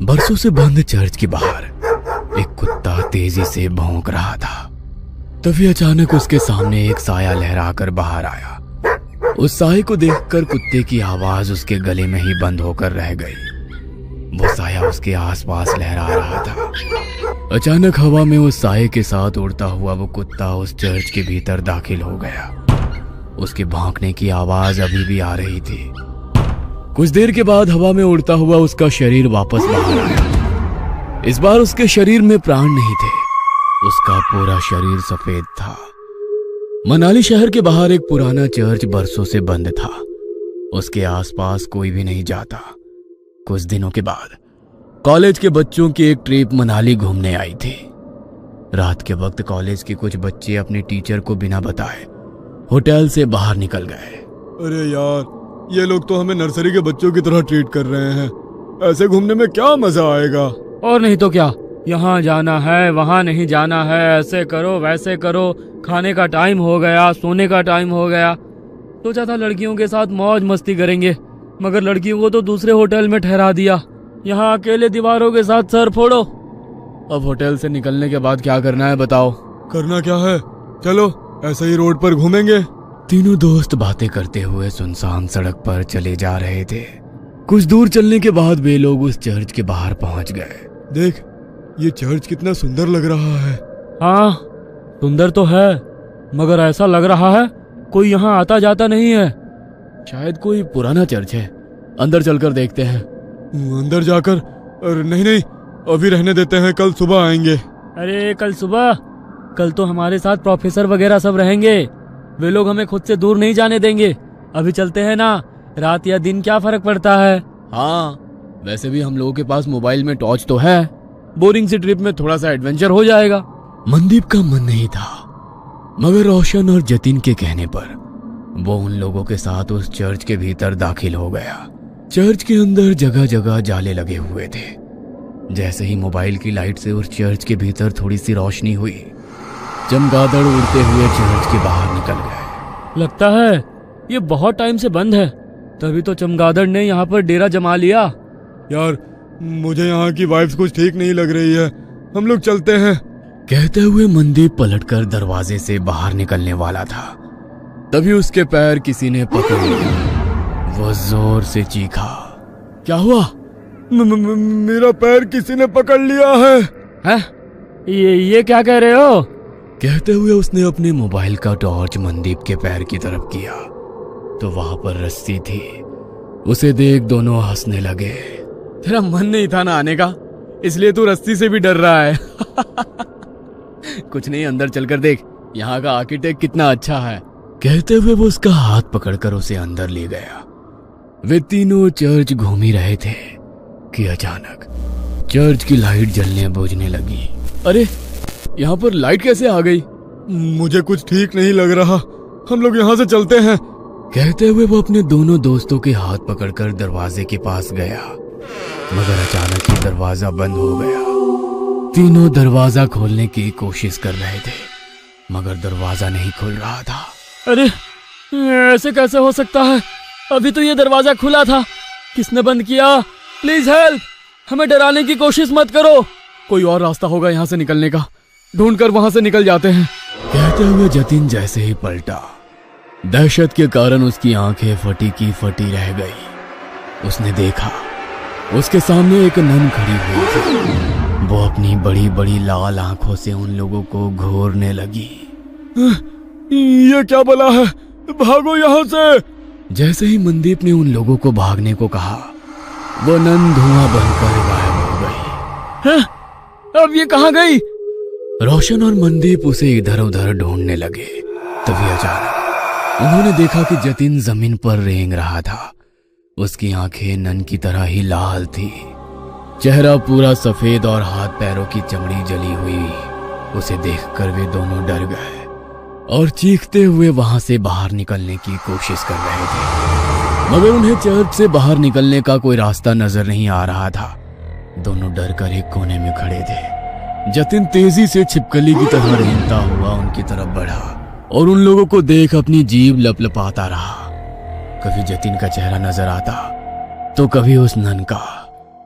बरसों से बंद चर्च के बाहर एक कुत्ता तेजी से भौंक रहा था। तभी अचानक उसके सामने एक साया लहराकर बाहर आया। उस साये को देखकर कुत्ते की आवाज उसके गले में ही बंद होकर रह गई। वो साया उसके आसपास लहरा रहा था। अचानक हवा में उस साये के साथ उड़ता हुआ वो कुत्ता उस चर्च के भीतर दाखिल हो गया। उसके भौंकने की आवाज अभी भी आ रही थी। कुछ देर के बाद हवा में उड़ता हुआ उसका शरीर वापस बाहर आया। इस बार उसके शरीर में प्राण नहीं थे। उसका पूरा शरीर सफेद था। मनाली शहर के बाहर एक पुराना चर्च बरसों से बंद था। उसके आसपास कोई भी नहीं जाता। कुछ दिनों के बाद कॉलेज के बच्चों की एक ट्रिप मनाली घूमने आई थी। रात के वक्त कॉलेज के कुछ बच्चे अपने टीचर को बिना बताए होटल से बाहर निकल गए। अरे यार, ये लोग तो हमें नर्सरी के बच्चों की तरह ट्रीट कर रहे हैं। ऐसे घूमने में क्या मजा आएगा। और नहीं तो क्या, यहाँ जाना है वहाँ नहीं जाना है, ऐसे करो वैसे करो, खाने का टाइम हो गया, सोने का टाइम हो गया। सोचा था लड़कियों के साथ मौज मस्ती करेंगे, मगर लड़कियों को तो दूसरे होटल में ठहरा दिया। यहाँ अकेले दीवारों के साथ सर फोड़ो। अब होटल से निकलने के बाद क्या करना है बताओ। करना क्या है, चलो ऐसे ही रोड पर घूमेंगे। तीनों दोस्त बातें करते हुए सुनसान सड़क पर चले जा रहे थे। कुछ दूर चलने के बाद वे लोग उस चर्च के बाहर पहुंच गए। देख, ये चर्च कितना सुंदर लग रहा है। हाँ, सुंदर तो है, मगर ऐसा लग रहा है कोई यहाँ आता जाता नहीं है। शायद कोई पुराना चर्च है। अंदर चलकर देखते हैं। अंदर जाकर? अरे नहीं, अभी रहने देते हैं, कल सुबह आएंगे। अरे कल सुबह? कल तो हमारे साथ प्रोफेसर वगैरह सब रहेंगे। वे लोग हमें खुद से दूर नहीं जाने देंगे। अभी चलते हैं ना, रात या दिन क्या फर्क पड़ता है। हाँ, वैसे भी हम लोगों के पास मोबाइल में टॉर्च तो है। बोरिंग सी ट्रिप में थोड़ा सा एडवेंचर हो जाएगा। मनदीप का मन नहीं था, मगर रोशन और जतिन के कहने पर वो उन लोगों के साथ उस चर्च के भीतर दाखिल हो गया। चर्च के अंदर जगह जगह जाले लगे हुए थे। जैसे ही मोबाइल की लाइट से उस चर्च के भीतर थोड़ी सी रोशनी हुई, चमगादड़ उड़ते हुए चर्च के बाहर निकल गए। लगता है ये बहुत टाइम से बंद है, तभी तो चमगादड़ ने यहाँ पर डेरा जमा लिया। यार, मुझे यहाँ की वाइब्स कुछ ठीक नहीं लग रही है, हम लोग चलते हैं। कहते हुए मनदीप पलटकर दरवाजे से बाहर निकलने वाला था। तभी उसके पैर किसी ने पकड़ लिया। वो जोर से चीखा। क्या हुआ? मेरा पैर किसी ने पकड़ लिया है। हैं? ये क्या कह रहे हो? कहते हुए उसने अपने मोबाइल का टॉर्च मनदीप के पैर की तरफ किया तो वहां पर रस्सी थी। उसे देख दोनों हंसने लगे। तेरा मन नहीं था ना आने का, इसलिए तू रस्सी से भी डर रहा है। कुछ नहीं, अंदर चलकर देख, यहाँ का आर्किटेक्ट कितना अच्छा है। कहते हुए वो उसका हाथ पकड़कर उसे अंदर ले गया। वे तीनों चर्च घूम ही रहे थे कि अचानक चर्च की लाइट जलने बुझने लगी। अरे, यहाँ पर लाइट कैसे आ गई? मुझे कुछ ठीक नहीं लग रहा, हम लोग यहाँ से चलते हैं। कहते हुए वो अपने दोनों दोस्तों के हाथ पकड़कर दरवाजे के पास गया, मगर अचानक ही दरवाजा बंद हो गया। तीनों दरवाजा खोलने की कोशिश कर रहे थे, मगर दरवाजा नहीं खुल रहा था। अरे, ऐसे कैसे हो सकता है? अभी तो ये दरवाजा खुला था। किसने बंद किया? प्लीज हेल्प, हमें डराने की कोशिश मत करो। कोई और रास्ता होगा यहाँ से निकलने का, ढूंढकर वहां से निकल जाते हैं। कहते हुए जतिन जैसे ही पलटा, दहशत के कारण उसकी आंखें फटी की फटी रह गई। उसने देखा उसके सामने एक नन खड़ी हुई थी। वो अपनी बड़ी बड़ी लाल आंखों से उन लोगों को घूरने लगी। ये क्या बला है, भागो यहाँ से। जैसे ही मनदीप ने उन लोगों को भागने को कहा, वो नन धुआं बनकर गायब हो गई। हैं? अब ये कहाँ गई? रोशन और मनदीप उसे इधर उधर ढूंढने लगे। तभी अचानक उन्होंने देखा कि जतिन जमीन पर रेंग रहा था। उसकी आंखें नन की तरह ही लाल थी, चेहरा पूरा सफेद और हाथ पैरों की चमड़ी जली हुई। उसे देखकर वे दोनों डर गए और चीखते हुए वहां से बाहर निकलने की कोशिश कर रहे थे, मगर उन्हें चर्च से बाहर निकलने का कोई रास्ता नजर नहीं आ रहा था। दोनों डर कर एक कोने में खड़े थे। जतिन तेजी से छिपकली की तरह रेंगता हुआ उनकी तरफ बढ़ा और उन लोगों को देख अपनी जीभ लपलपाता रहा। कभी जतिन का चेहरा नजर आता तो कभी उस नन का।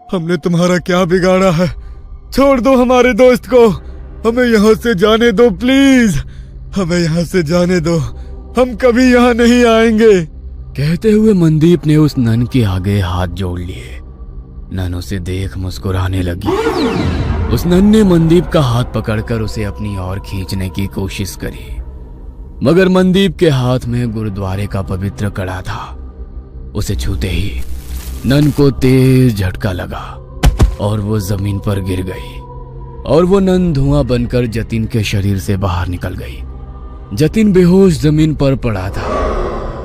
हमने तुम्हारा क्या बिगाड़ा है? छोड़ दो हमारे दोस्त को, हमें यहाँ से जाने दो प्लीज, हमें यहाँ से जाने दो, हम कभी यहाँ नहीं आएंगे। कहते हुए मनदीप ने उस नन के आगे हाथ जोड़ लिए। नन उसे देख मुस्कुराने लगी। उस नन ने मनदीप का हाथ पकड़कर उसे अपनी ओर खींचने की कोशिश करी, मगर मनदीप के हाथ में गुरुद्वारे का पवित्र कड़ा था। उसे छूते ही नन को तेज झटका लगा और वो जमीन पर गिर गई और वो नन धुआं बनकर जतिन के शरीर से बाहर निकल गई। जतिन बेहोश जमीन पर पड़ा था।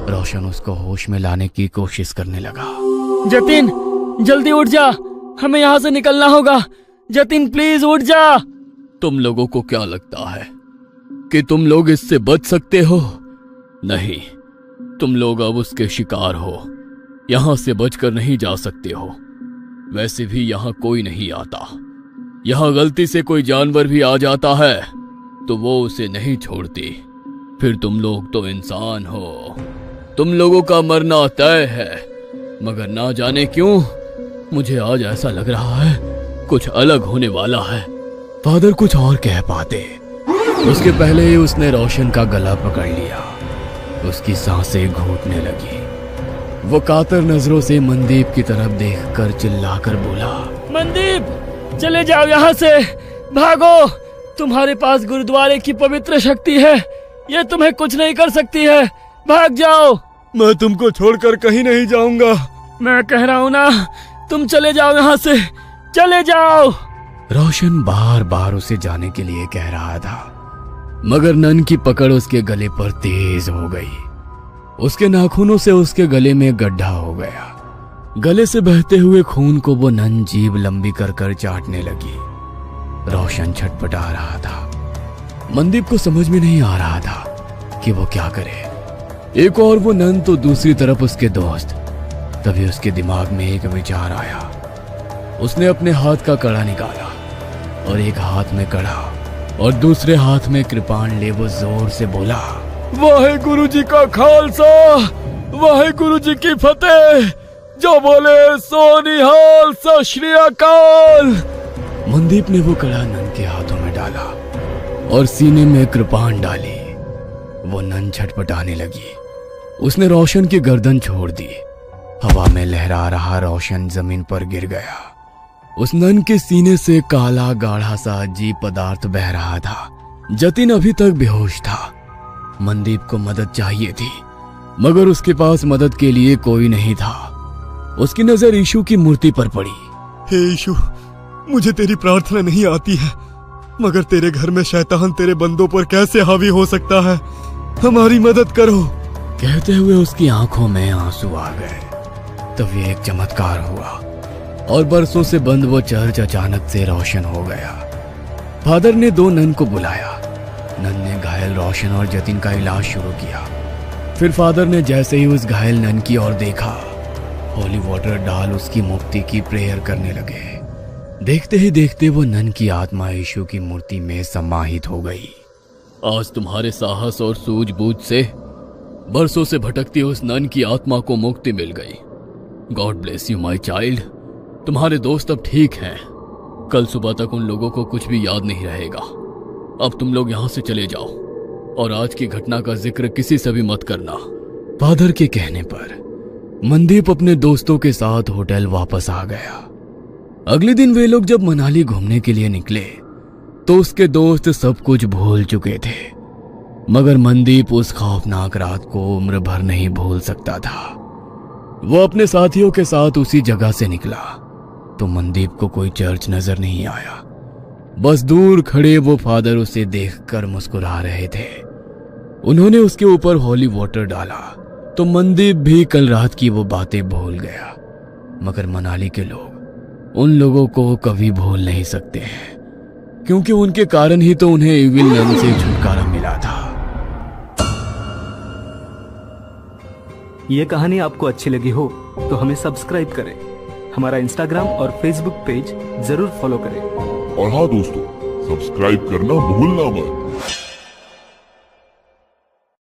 रोशन उसको होश में लाने की कोशिश करने लगा। जतिन जल्दी उठ जा, हमें यहाँ से निकलना होगा। जतिन प्लीज उठ जा। तुम लोगों को क्या लगता है कि तुम लोग इससे बच सकते हो? नहीं, तुम लोग अब उसके शिकार हो, यहां से बचकर नहीं जा सकते हो। वैसे भी यहां कोई नहीं आता। यहां गलती से कोई जानवर भी आ जाता है तो वो उसे नहीं छोड़ती। फिर तुम लोग तो इंसान हो, तुम लोगों का मरना तय है। मगर ना जाने क्यों मुझे आज ऐसा लग रहा है कुछ अलग होने वाला है। फादर कुछ और कह पाते, उसके पहले ही उसने रोशन का गला पकड़ लिया। उसकी सांसें घूटने लगी। वो कातर नजरों से मनदीप की तरफ देखकर चिल्लाकर बोला, मनदीप चले जाओ यहाँ से, भागो। तुम्हारे पास गुरुद्वारे की पवित्र शक्ति है, ये तुम्हें कुछ नहीं कर सकती है। भाग जाओ। मैं तुमको छोड़कर कहीं नहीं जाऊंगा। मैं कह रहा हूँ ना, तुम चले जाओ यहाँ से, चले जाओ। रोशन बार बार उसे जाने के लिए कह रहा था, मगर नन की पकड़ उसके गले पर तेज हो गई। उसके नाखूनों से उसके गले में गड्ढा हो गया। गले से बहते हुए खून को वो नन जीभ लंबी कर कर चाटने लगी। रोशन छटपटा रहा था। मनदीप को समझ में नहीं आ रहा था कि वो क्या करे। एक और वो नन तो दूसरी तरफ उसके दोस्त। तभी उसके दिमाग में एक विचार आया। उसने अपने हाथ का कड़ा निकाला और एक हाथ में कड़ा और दूसरे हाथ में कृपाण ले वो जोर से बोला, वाहेगुरु जी का खालसा, वाहेगुरु जी की फतेह। जो बोले सो निहाल, सत श्री अकाल। मनदीप ने वो कड़ा नन के हाथों में डाला और सीने में कृपाण डाली। वो नन छटपटाने लगी। उसने रोशन की गर्दन छोड़ दी। हवा में लहरा रहा रोशन जमीन पर गिर गया। उस नन के सीने से काला गाढ़ा सा अजीब पदार्थ बह रहा था। जतिन अभी तक बेहोश था। मनदीप को मदद चाहिए थी, मगर उसके पास मदद के लिए कोई नहीं था। उसकी नजर यीशु की मूर्ति पर पड़ी। हे यीशु, मुझे तेरी प्रार्थना नहीं आती है, मगर तेरे घर में शैतान तेरे बंदों पर कैसे हावी हो सकता है? हमारी मदद करो। कहते हुए उसकी आंखों में आंसू आ गए। तभी एक चमत्कार हुआ और बरसों से बंद वो चर्च अचानक से रोशन हो गया। फादर ने दो नन को बुलाया। नन ने घायल रोशन और जतिन का इलाज शुरू किया। फिर फादर ने जैसे ही उस घायल नन की ओर देखा, होली वाटर डाल उसकी मुक्ति की प्रेयर करने लगे। देखते ही देखते वो नन की आत्मा यीशु की मूर्ति में समाहित हो गई। आज तुम्हारे साहस और सूझबूझ से बरसों से भटकती उस नन की आत्मा को मुक्ति मिल गई। God bless you my child. तुम्हारे दोस्त अब ठीक हैं। कल सुबह तक उन लोगों को कुछ भी याद नहीं रहेगा। अब तुम लोग यहाँ से चले जाओ और आज की घटना का जिक्र किसी से भी मत करना। फादर के कहने पर मनदीप अपने दोस्तों के साथ होटल वापस आ गया। अगले दिन वे लोग जब मनाली घूमने के लिए निकले तो उसके दोस्त सब कुछ भूल चुके थे, मगर मनदीप उस खौफनाक रात को उम्र भर नहीं भूल सकता था। वो अपने साथियों के साथ उसी जगह से निकला तो मनदीप को कोई चर्च नजर नहीं आया। बस दूर खड़े वो फादर उसे देखकर मुस्कुरा रहे थे। उन्होंने उसके ऊपर होली वाटर डाला तो मनदीप भी कल रात की वो बातें भूल गया। मगर मनाली के लोग उन लोगों को कभी भूल नहीं सकते हैं, क्योंकि उनके कारण ही तो उन्हें इविल नन से छुटकारा मिला था। ये कहानी आपको अच्छी लगी हो तो हमें सब्सक्राइब करें, हमारा इंस्टाग्राम और फेसबुक पेज जरूर फॉलो करें। और हाँ दोस्तों, सब्सक्राइब करना भूलना मत।